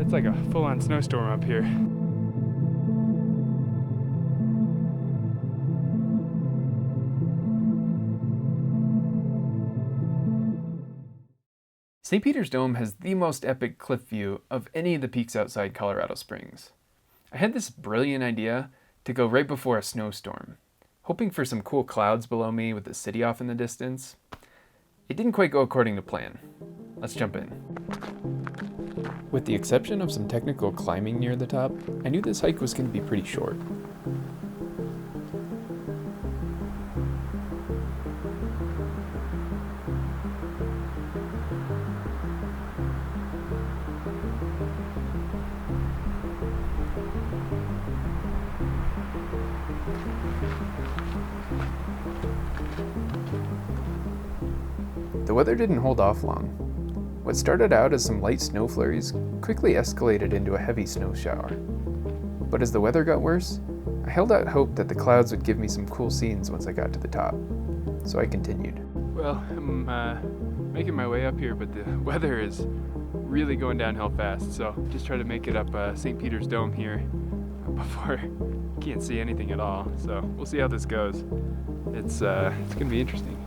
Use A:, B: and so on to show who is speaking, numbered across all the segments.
A: It's like a full-on snowstorm up here. St. Peter's Dome has the most epic cliff view of any of the peaks outside Colorado Springs. I had this brilliant idea to go right before a snowstorm, hoping for some cool clouds below me with the city off in the distance. It didn't quite go according to plan. Let's jump in. With the exception of some technical climbing near the top, I knew this hike was going to be pretty short. The weather didn't hold off long. What started out as some light snow flurries quickly escalated into a heavy snow shower. But as the weather got worse, I held out hope that the clouds would give me some cool scenes once I got to the top. So I continued. Well, I'm making my way up here, but the weather is really going downhill fast, so just try to make it up St. Peter's Dome here before I can't see anything at all. So we'll see how this goes. It's gonna be interesting.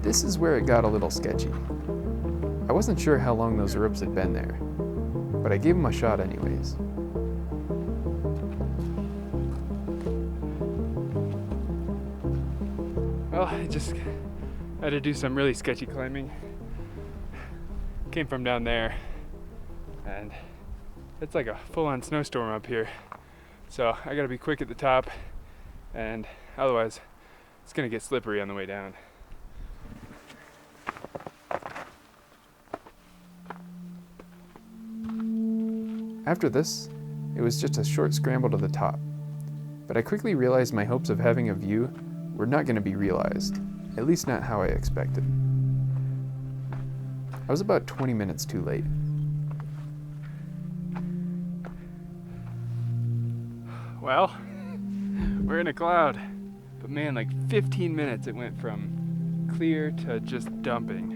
A: This is where it got a little sketchy. I wasn't sure how long those ropes had been there, but I gave them a shot anyways. Well, I just had to do some really sketchy climbing. Came from down there, and it's like a full-on snowstorm up here. So I gotta be quick at the top, and otherwise it's gonna get slippery on the way down. After this, it was just a short scramble to the top, but I quickly realized my hopes of having a view were not going to be realized, at least not how I expected. I was about 20 minutes too late. Well, we're in a cloud, but man, like 15 minutes it went from clear to just dumping.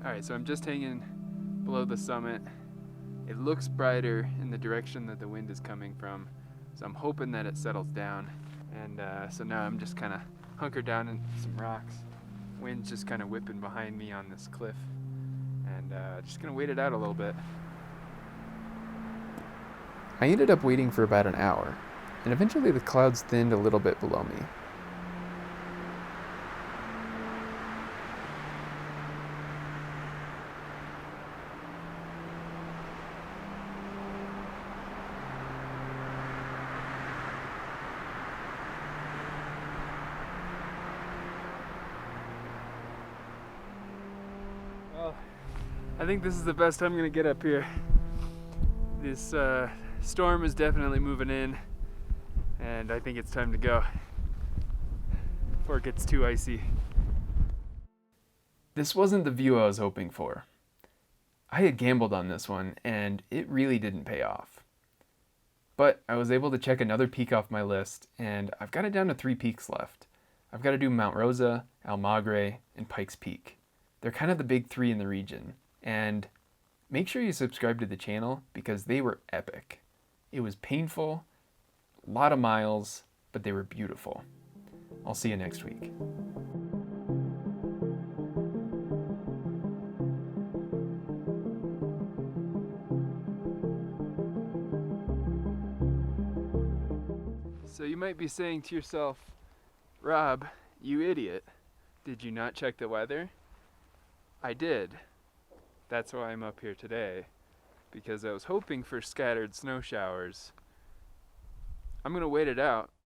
A: Alright, so I'm just hanging below the summit. It looks brighter in the direction that the wind is coming from, so I'm hoping that it settles down. And so now I'm just kind of hunkered down in some rocks. Wind's just kind of whipping behind me on this cliff, and just gonna wait it out a little bit. I ended up waiting for about an hour, and eventually the clouds thinned a little bit below me. Well, I think this is the best I'm gonna get up here. This storm is definitely moving in, and I think it's time to go before it gets too icy. This wasn't the view I was hoping for. I had gambled on this one, and it really didn't pay off. But I was able to check another peak off my list, and I've got it down to 3 peaks left. I've got to do Mount Rosa, Almagre, and Pikes Peak. They're kind of the big 3 in the region, and make sure you subscribe to the channel because they were epic. It was painful, a lot of miles, but they were beautiful. I'll see you next week. So you might be saying to yourself, Rob, you idiot, did you not check the weather? I did. That's why I'm up here today, because I was hoping for scattered snow showers. I'm gonna wait it out,